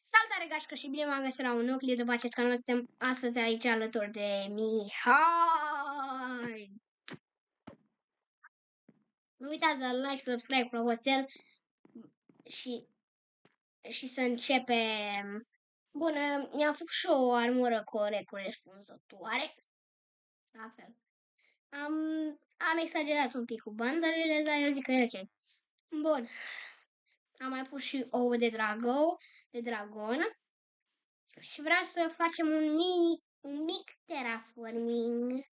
Salutare gașcă și bine m-am găsit la un nucleu. După acest canal suntem astăzi aici alături de Mihai. Nu uitați de like, subscribe, clopoțel și să începem. Bună, mi-am făcut și o armură corespunzătoare. La fel. Am exagerat un pic cu bandărele, dar eu zic că e ok. Bun. Am mai pus și ouă de dragon. Și vreau să facem un mic terraforming.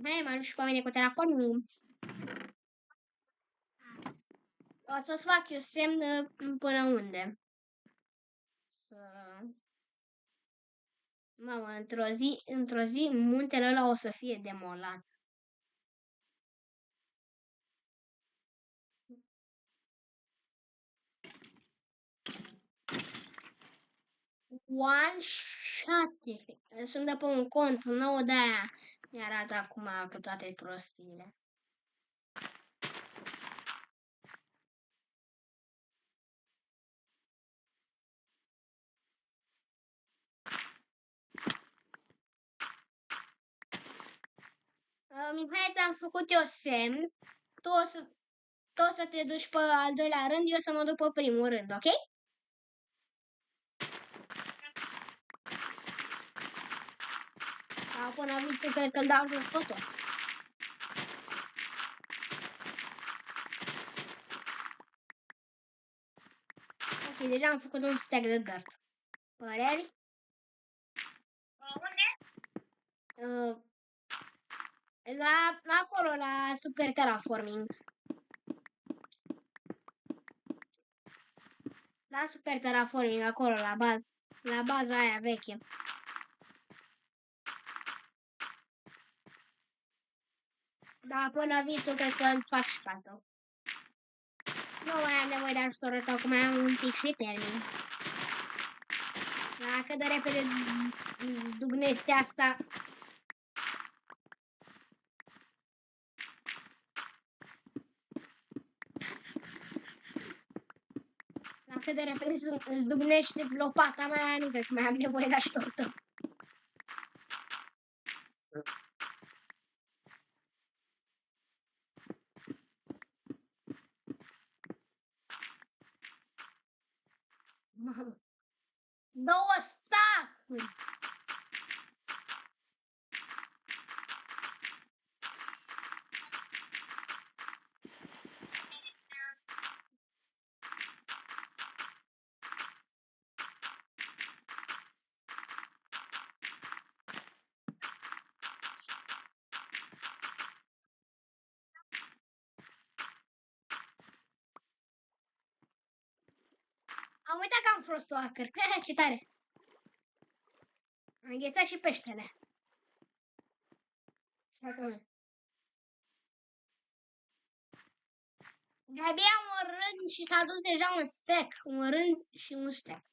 Hai, mă ajut și pe mine cu terraforming. O să-ți fac eu semn până unde. Mamă, într-o zi muntele ăla o să fie demolat. One shot effect. Sunt de pe un cont nou, de-aia mi-arată acum cu toate prostiile. Mihai, ți-am făcut eu semn. Tu o să te duci pe al doilea rând, eu să mă duc pe primul rând, ok? Până vine, cred că îl dau jos pe tot. Ok, deja am făcut un stack de dirt. Păreri? Unde? Acolo, la Super Terraforming. La Super Terraforming, acolo, la baza aia veche. Da, până vii tu, cred că îl fac și pe tău. Nu mai am nevoie de ajutorul tău, că mai am un pic și termin. Da, cât de repede zdugnește asta. La cât de repede zdugnește lopata mea, nu cred că mai am nevoie de ajutorul tău. Două stacuri! Am uitat că am frostwalker. Ce tare! Am înghețat și peștele. De-abia un rând și s-a dus deja un stack. Un rând și un stack.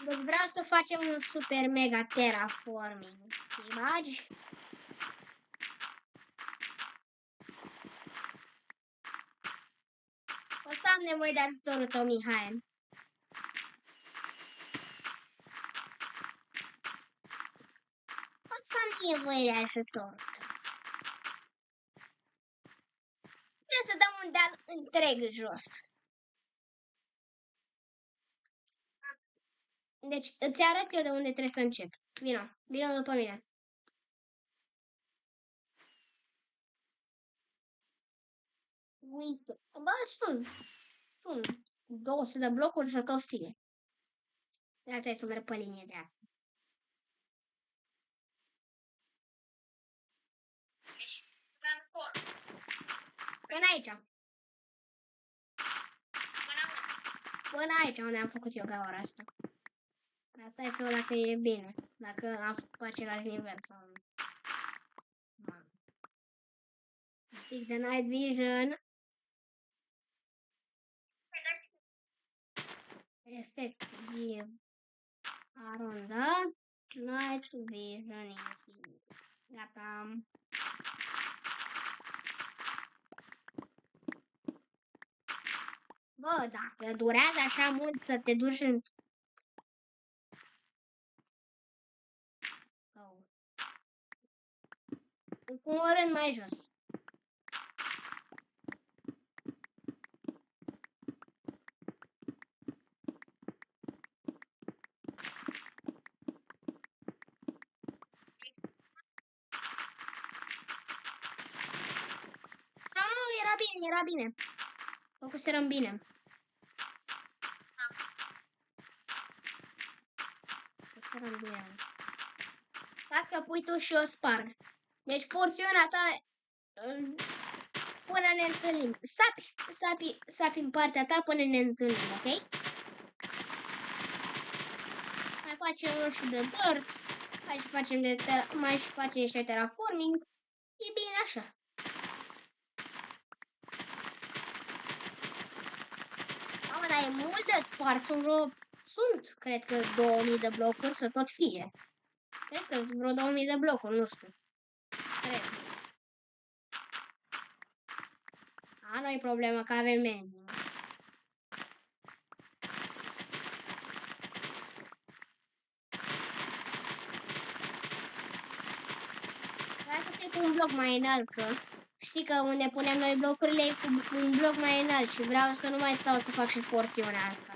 Deci vreau să facem un super mega terraforming. Te bagi? O să am nevoie de ajutorul tău, Mihai. O să am nevoie de ajutorul tău. Trebuie să dăm un deal întreg jos. Deci îți arăt eu de unde trebuie să încep. Vino după mine. Uite, bă, sunt 200 de blocuri să cauți fie. Dar trebuie să merg pe linie de apă. Până aici. Până aici unde am făcut eu gaura asta. Asta e să văd dacă e bine. Dacă am făcut același nivel sau nu. Un pic de night vision. Efectiv. Arunda. Night Vision Infinity. Gata. Bă, dacă durează așa mult să te duci în... Cu un rând mai jos. Sau nu, era bine. Făcuserăm bine. Făcuserăm bine. Las că pui tu și eu sparg. Deci porțiunea ta până ne întâlnim. Sapi în partea ta până ne întâlnim, ok? Mai facem roșu de dirt. Mai facem niște terraforming. E bine așa. Mamă, dar e mult de spart. Sunt, cred că 2000 de blocuri să tot fie. Cred că vreo 2000 de blocuri, nu știu. Cred. Nu e problemă, că avem mending. Vreau să fie cu un bloc mai înalt, că știi că unde punem noi blocurile e cu un bloc mai înalt și vreau să nu mai stau să fac și porțiunea asta.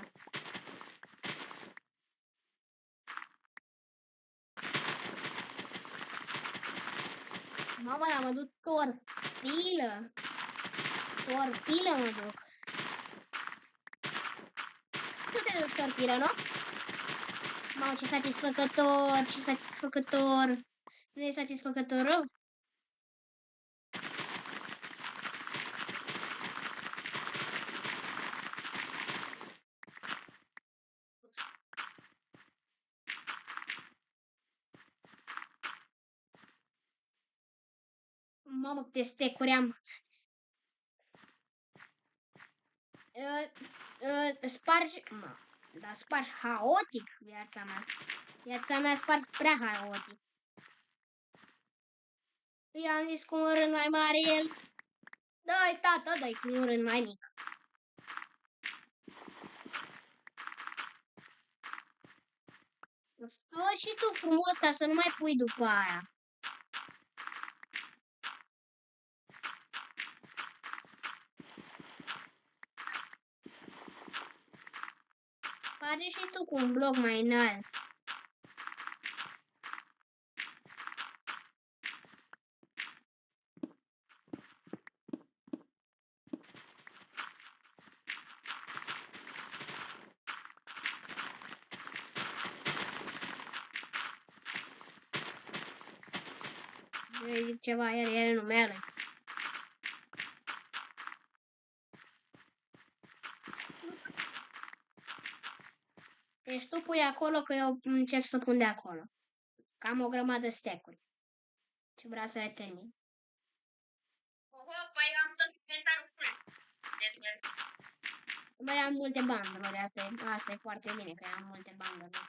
Mamă, dar mă duc torpilă. Torpilă mă duc. Tu te duci torpilă, nu? Mamă, ce satisfăcător, ce satisfăcător. Nu e satisfăcător rău? Mamă, câte stecuri am. Spargi... Dar spargi haotic viața mea. Viața mea spargi prea haotic. I-am zis cu un rând mai mare el. Dă-i, tata, dă-i cu un rând mai mic. Fă și tu frumos, ca să nu mai pui după aia. Pare și tu cu un bloc mai înalt. Eu zic ceva, el numele. Deci tu pui acolo, că eu încep să pun de acolo. Cam o grămadă de stack-uri. Ce vreau să le termin. Păi am tot inventarul full. Băi, am multe banduri, asta e foarte bine, că am multe banduri.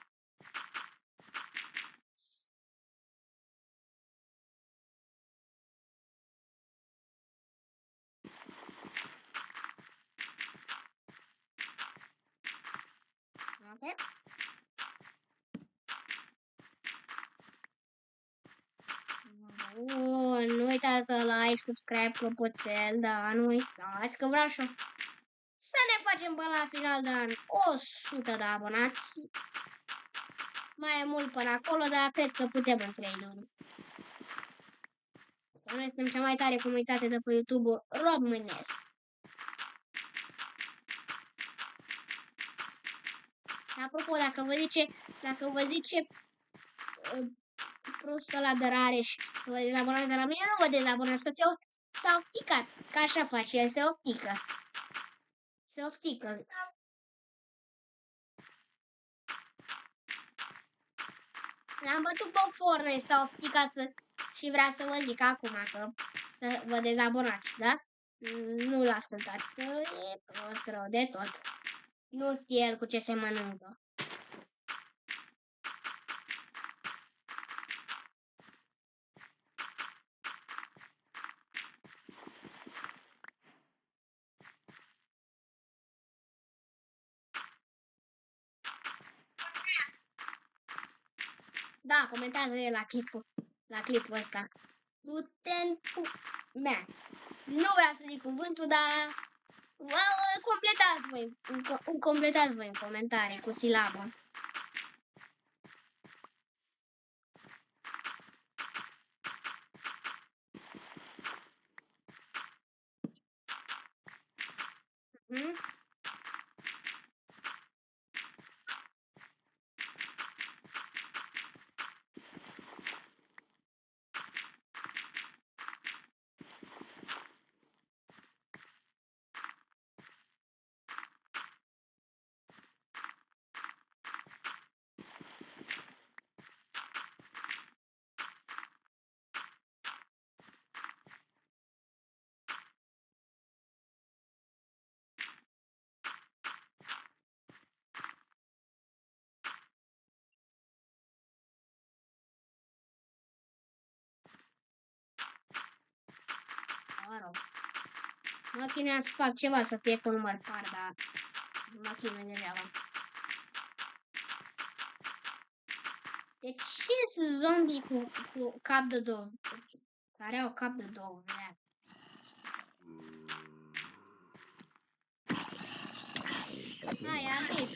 Ok? Bun, nu uitați să like, subscribe, clopoțel, da, nu uitați că vreau și eu să ne facem până la final de an 100 de abonați. Mai e mult până acolo, dar cred că putem în 3 luni. Că noi suntem cea mai tare comunitate de pe YouTube românesc. Apropo, dacă vă zice prostul ăla de Rareș, că vă dezabonați de la mine, nu vă dezabonați, că s-a ofticat. Că așa face, el se oftică. Se oftică. L-am bătut pe Fortnite, s-a ofticat și vrea să vă zic acum că să vă dezabonați, da? Nu-l ascultați, că e prost rău de tot. Nu știe el cu ce se mănâncă. Da, comentează el la clipul ăsta. Guten mea. Nu vreau să zic cuvântul, dar completați voi în comentarii cu silabă. Hmm? Mă rog. Mă chinuiam să fac ceva să fie cu număr par, dar mă chinui degeaba. De ce sunt zombie cu cap de două? Care au cap de două, vrea. Hai, atit.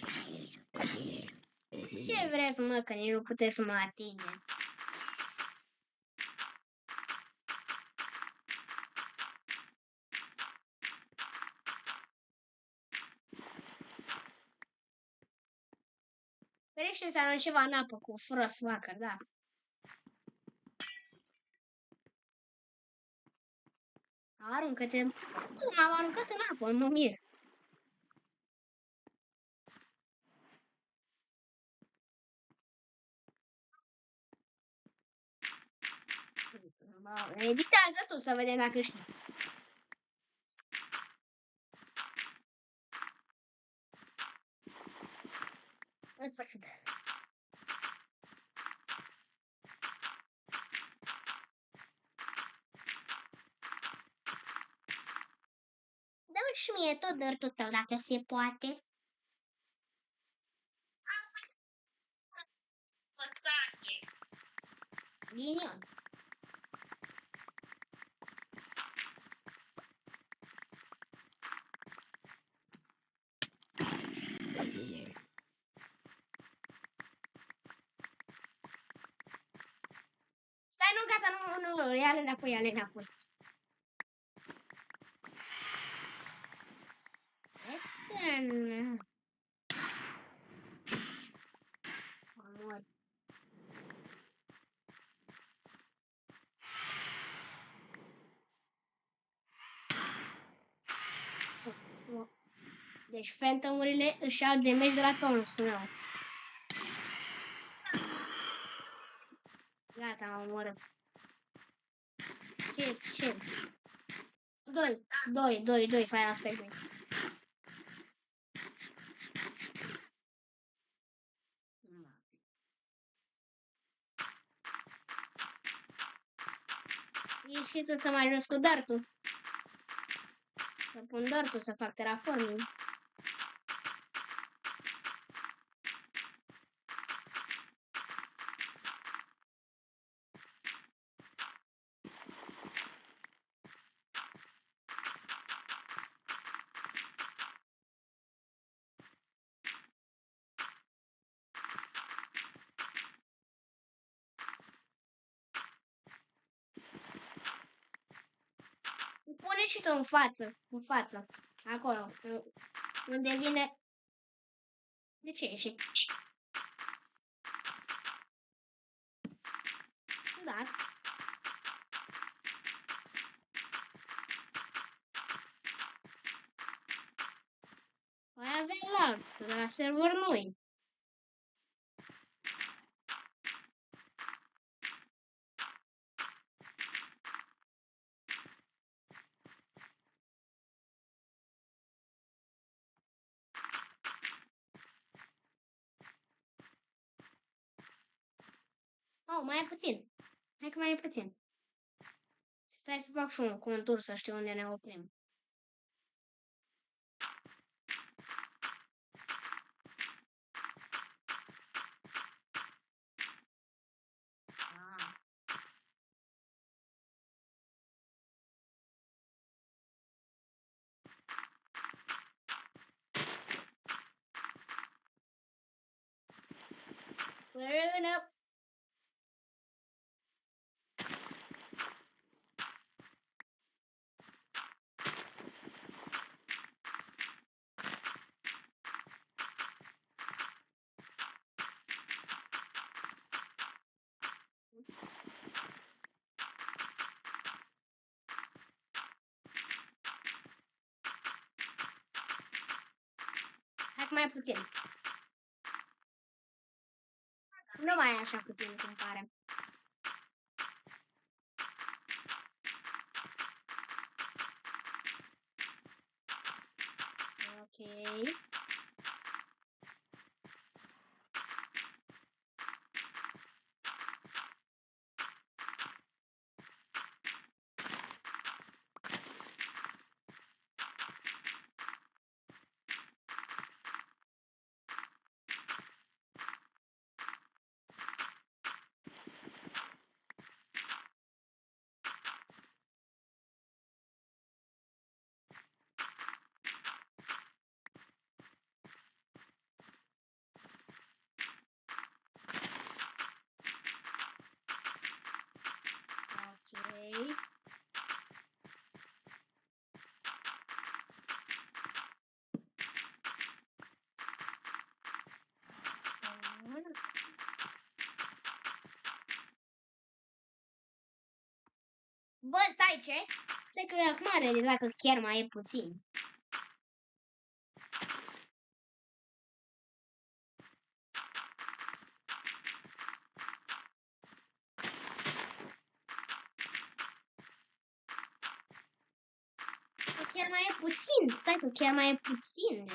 Ce vreți, mă, că nici nu puteți să mă atingeți? Ferește să arunc ceva în apă cu Frostwalker, da. Aruncă-te. M-am aruncat în apă, mă mir. Editează tu să vedem dacă știi. În sfârșit. Dă-mi și mie tot dărtul tău, dacă se poate. Ghinion. Stai, nu, gata, nu, ia-le înapoi, ia-le înapoi. Amor. Deci Phantom-urile își iau damage de la tonus meu. Gata, am omorât. Ce? 2, fai aspect 2. Ești și tu să mă ajuți cu dartul. Să pun dartul să fac terraforming. Pune și tu în față, acolo, unde vine... De ce ieși? Da. Mai avem la server noi. Oh, mai e puțin. Hai că mai e puțin. Stai să fac și un contur să știu unde ne oprim. Frână. Ups. Hai mai puțin. Nu mai e așa puțin cum pare. Ok. Ok. Bă, stai, ce? Stai că acum are dacă chiar mai e puțin. Că chiar mai e puțin. Stai că chiar mai e puțin.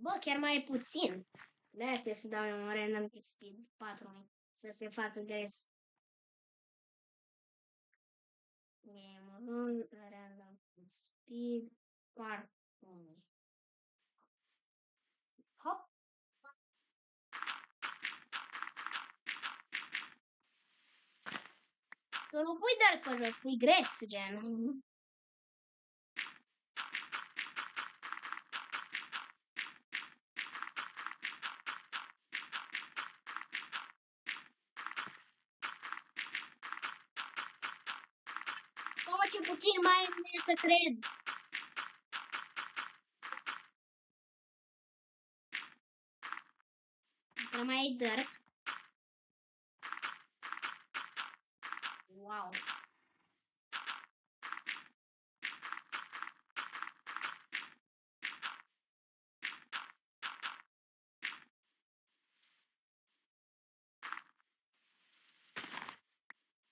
Bă, chiar mai e puțin. De asta să dau un random speed 4 să se facă gres. Game random speed 4. Hop. Tu nu pui doar pe jos, pui gres, gen. Mamă, ce puțin mai e să cred. Că mai e dirt. Wow.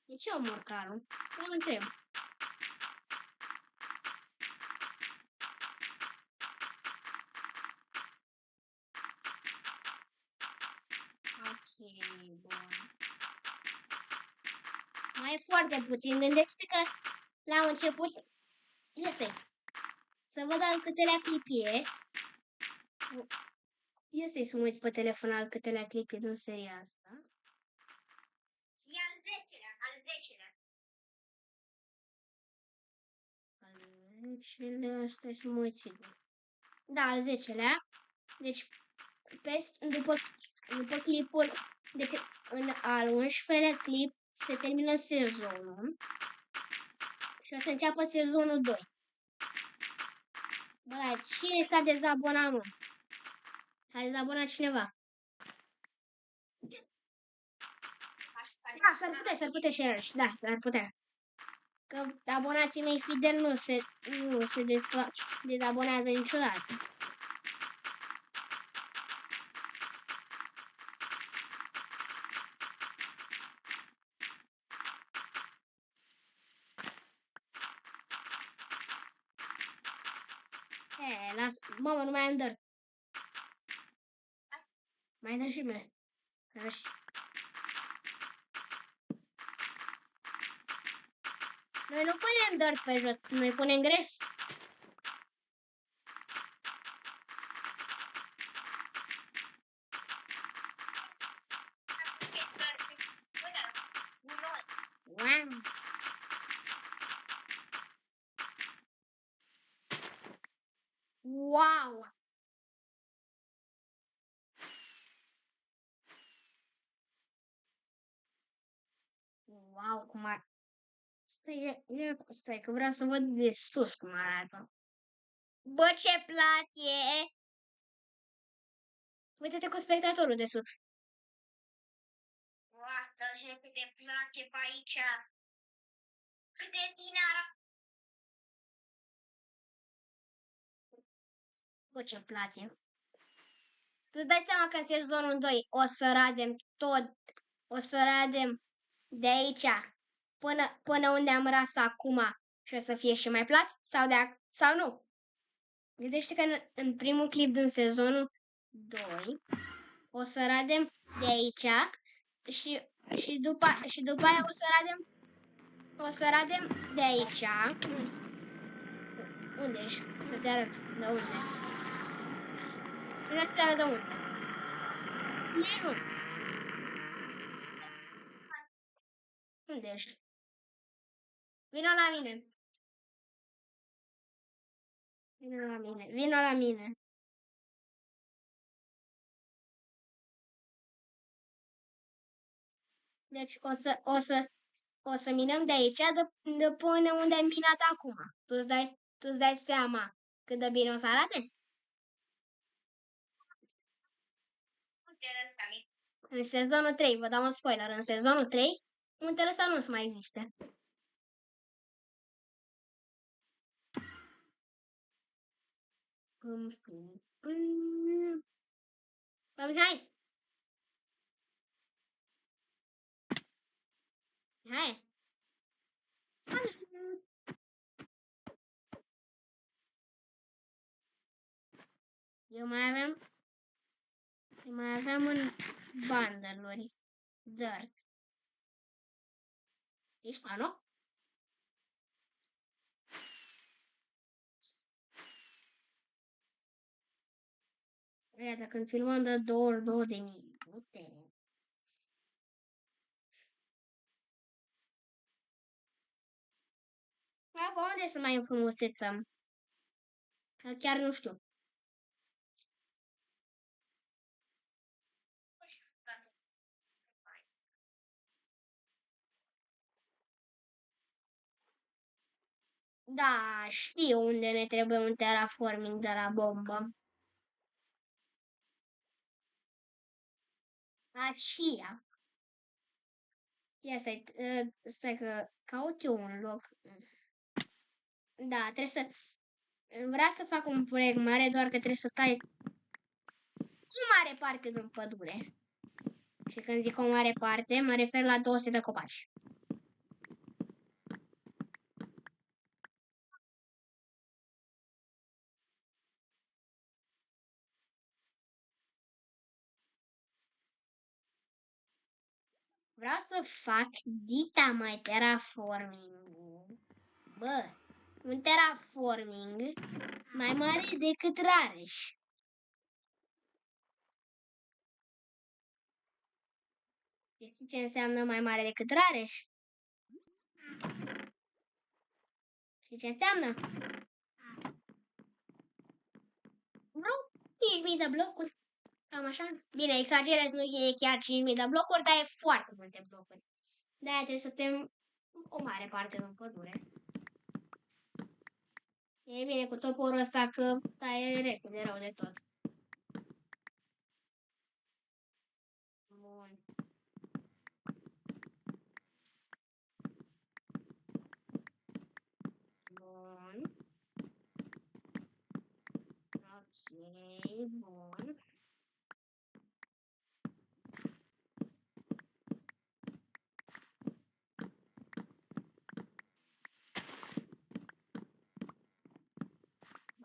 De ce omor calul? Mă întreb. Ok, bun. Mai e foarte puțin. Gândește că la început este să văd al câtelea clip e. Este să mă uit pe telefon al câtelea clip e din seria asta. E al 10-lea, al 10-lea. Al 10-lea, stai să mă uit sigur. Da, al 10-lea. Deci, după clipul, deci în al 11-lea clip se termină sezonul. Și o să înceapă sezonul 2. Bă, dar cine s-a dezabonat, mă? S-a dezabonat cineva? Da, s-ar putea și iarăși. Da, s-ar putea. Că abonații mei fideli nu se dezabonează niciodată. Las, mamă, nu mai am dor. Mai dă și mie. Noi nu punem doar pe jos, noi punem gres. Wow! Wow, cum ar... Stai că vreau să văd de sus cum arată. Bă, ce plat e! Uite-te cu spectatorul de sus. Uată, cât de plat e pe aici. Cât de bine arată. Bă, ce plat e. Tu dai seama că în sezonul 2 o să radem tot, o să radem de aici până unde am ras acum și o să fie și mai plat sau nu? Gândește că în primul clip din sezonul 2 o să radem de aici și după aia o să radem de aici. Unde ești? Să te arăt. De unde? Nu să te arăt de unde. Unde unde ești? Vino la mine. Vino la mine. Vino la mine. Deci o să minăm de aici de până unde ai minat acum. Tu îți dai seama cât de bine o să arate? În sezonul 3, vă dau un spoiler, în sezonul 3, muntele ăsta nu o să mai existe. Hai! Hai! Eu mai aveam un bundle-uri. Dirt. Ești ca, nu? Iată, când filmăm de 22 de minute. Acum unde să mai înfrumusețăm? Chiar nu știu. Da, știu unde ne trebuie un terraforming de la bombă. Aceea. Ia stai că caut eu un loc. Da, trebuie să... Vreau să fac un proiect mare, doar că trebuie să tai o mare parte din pădure. Și când zic o mare parte, mă refer la 200 de copaci. Vreau să fac dita mai terraforming. Bă, un terraforming mai mare decât Rareș. Știi ce înseamnă mai mare decât Rareș? Știi ce înseamnă? Vreo 5.000 de blocuri. Cam așa. Bine, exagerez, nu e chiar 5.000 de blocuri, dar e foarte multe blocuri. De-aia trebuie să tem o mare parte din pădure. E bine cu toporul ăsta că taie repede rău de tot. Bun. Bun. Ok, bun.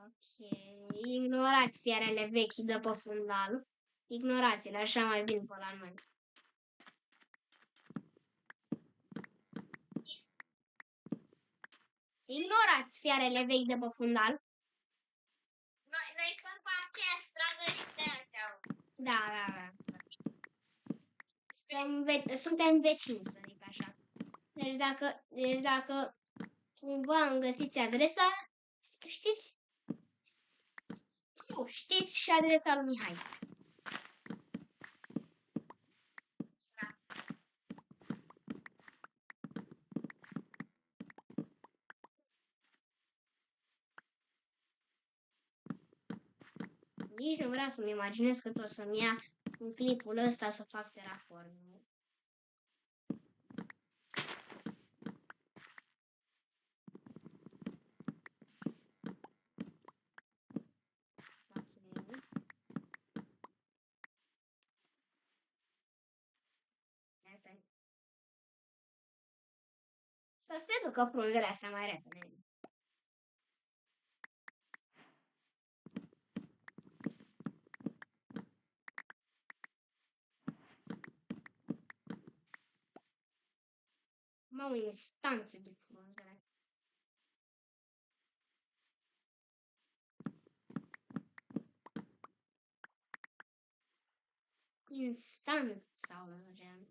Ok, ignorați fiarele vechi de pe fundal. Ignorați-le, așa mai vin pe la noi. Ignorați fiarele vechi de pe fundal. Noi sunt pe aceea stradă sau? Da. Suntem vecini, să zic așa. Deci dacă cumva îmi găsiți adresa, știți Nu, știți și adresa lui Mihai. Nici nu vreau să-mi imaginez că tot să-mi ia în clipul ăsta să fac Terraform. Să se ducă frunzele astea mai repede. Mă, instant se duc frunzele. Instant sau gen.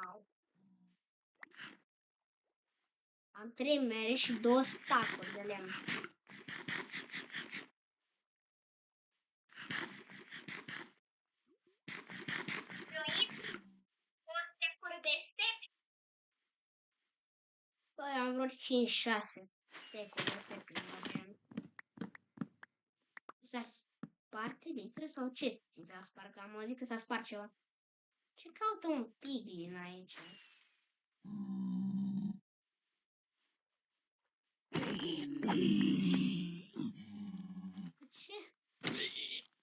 Au. Am 3 mere și 2 stacuri de lemn. Păi am vreo 5-6 stecuri de sepi. S-a spart litră sau ce ți s-a spart? Că am auzit că s-a spart ceva. Ce caută un piglin aici? Ce?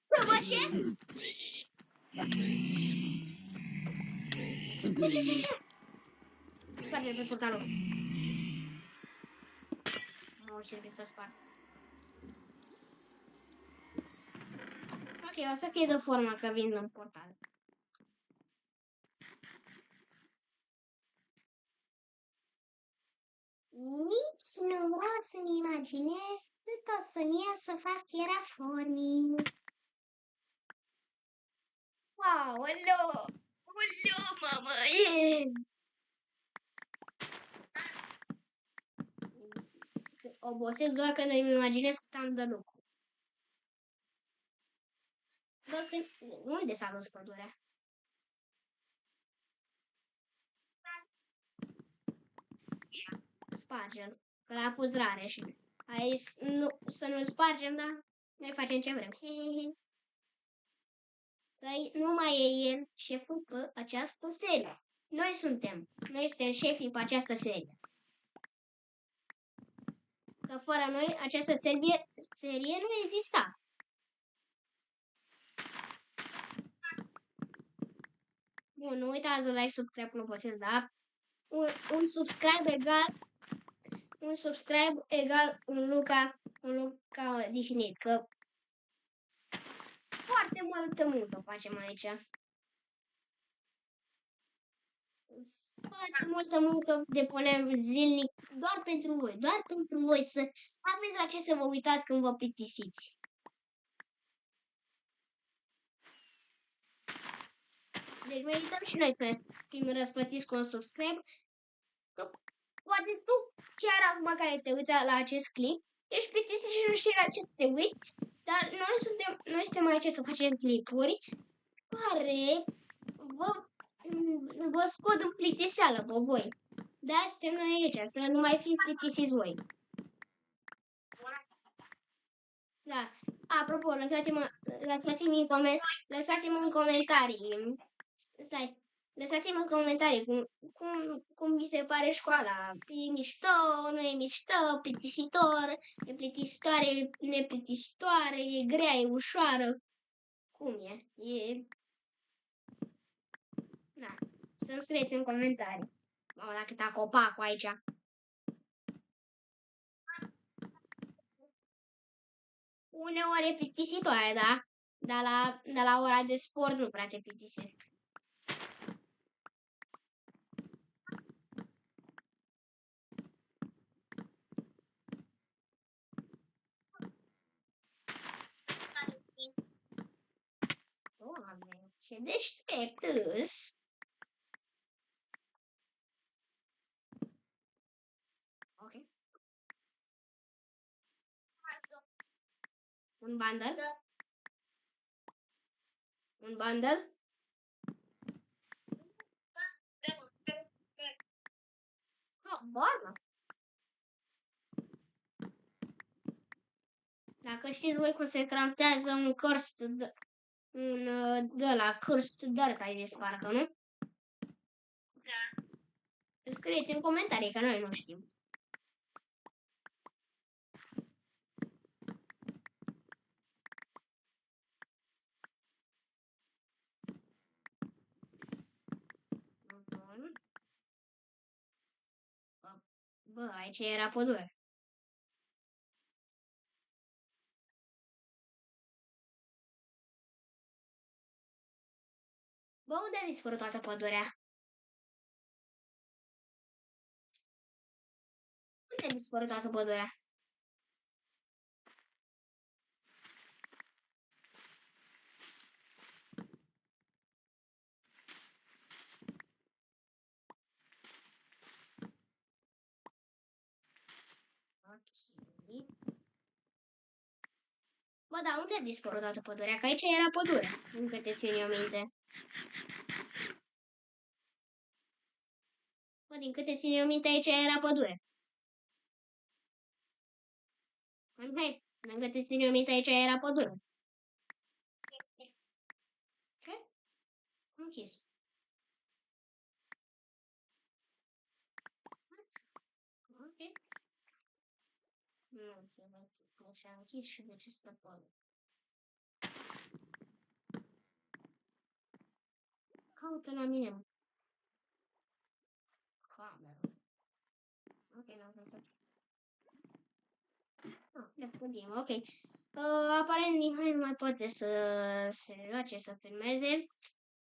Bă, ce? Ce? Sparge pe portalul. Nu încerc să spart. Ok, o să fie de formă că vin în portal. Nici nu vreau să-mi imaginez cât o să-mi ia să fac terraforming. Wow, alo! Alo, mamă! Obosesc doar când îmi imaginez cât am de lucru. Bă, unde s-a dus pădurea? Spargem, că l-a pus rare și aici să nu spargem, dar noi facem ce vrem. Că nu mai e el șeful pe această serie. Noi suntem șefii pe această serie. Că fără noi această serie nu exista. Bun, nu uitați să like, subscribe, clopoțel, da? Un subscribe egal un Luca odihnit, că foarte multă muncă facem aici. Foarte multă muncă depunem zilnic doar pentru voi, să aveți la ce să vă uitați când vă plictisiți. Deci merităm și noi să fim răsplătiți cu un subscribe. Că poate tu, chiar acum care te uiți la acest clip, ești plictisit și nu știi la ce să te uiți, dar noi suntem aici să facem clipuri care vă scot în plictiseală pe voi. De-aia suntem noi aici, să nu mai fiți plictisiți voi. Da. Apropo, lăsați-mă în comentarii. Stai. Lăsați-mă în comentarii cum vi se pare școala. E mișto, nu e mișto, plictisitor, e plictisitoare, neplictisitoare, e grea, e ușoară. Cum e? Da. Să-mi scrieți în comentarii. Mamă, dacă ta copacul aici. Uneori e plictisitoare, da? Dar la ora de sport nu prea te plictisești. Doamne, ce deștept îs! Un bundle? Un bundle? Oh, bună! Dacă știți voi cum se craftează un de la cursed dirt, ai zis parcă, nu? Da. Scrieți în comentarii, că noi nu știm. Bun. Bă, aici era pădure. Bă, unde a dispărut toată pădurea? Unde a dispărut toată pădurea? Ok. Bă, da, unde a dispărut toată pădurea? Că aici era pădure, încă te țin eu minte. Bă, din câte țin eu minte, aici era pădure. Hai, din câte țin eu minte, aici era pădure. Ce? Am închis. Ok. Nu înțeleg. Deci am închis și de ce stă pe caută la mine, mă. Cameră. Ok, n-am să întorc. Le putem, ok. Aparent Mihai nu mai poate să se joace, să filmeze.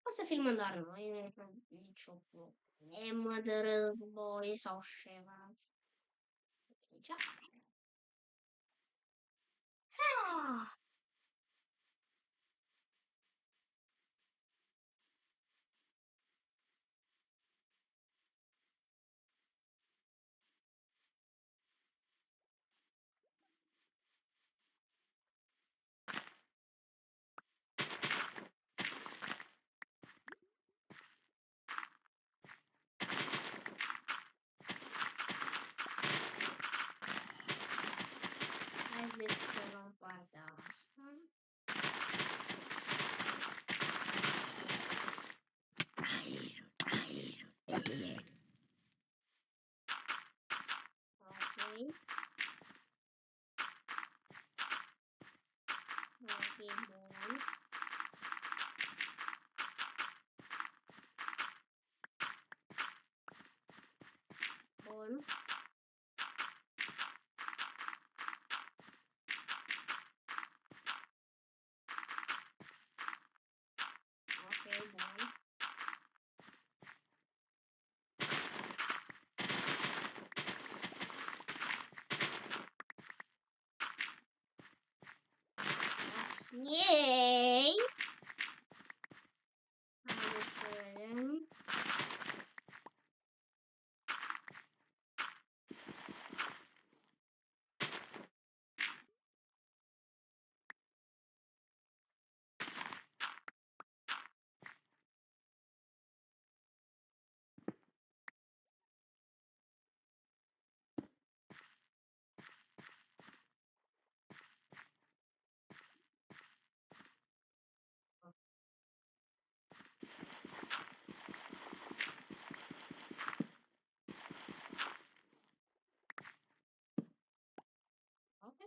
O să filmăm doar noi, nu e nicio problemă de război sau ceva. Aici. Ah! Haideți să luăm partea asta. Ok. Ok, bun. Bun. Ok, bun. Yay! Haideți să vedem. Ok.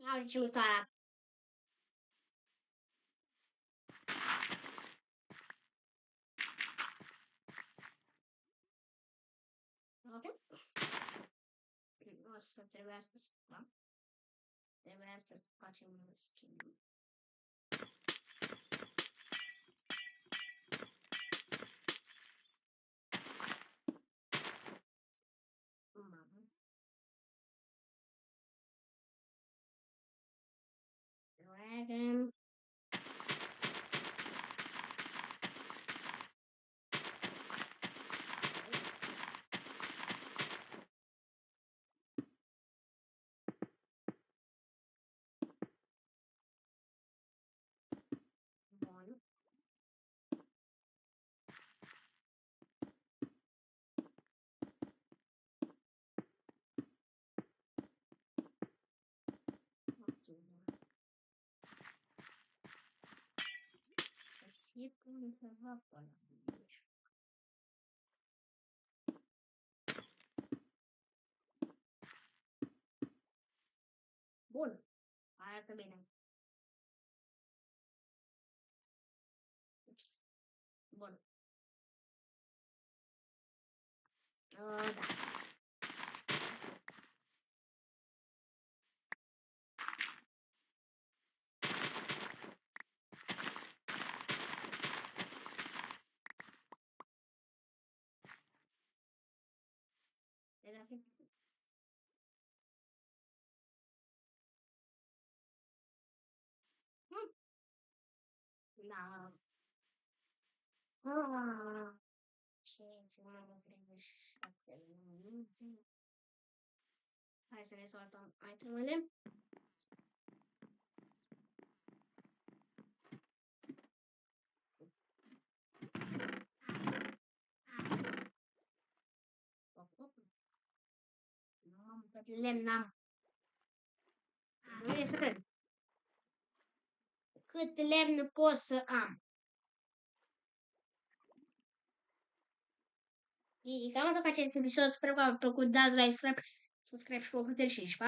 Au ce următoarea. Ok. O să trebuiască să fac. Trebuia să facem un schimb. Și cum să fac până aici? Bun. Arată bine. Ups. Bun. Da. Da. Ce mai trebuie 7 minute. Hai să ne saltăm itemele. Nu am tot lemn, n-am. Nu e să cred. Cât lemn pot să am. E cam atât cu acest episod. Sper că v-a plăcut. Dați like, subscribe și pe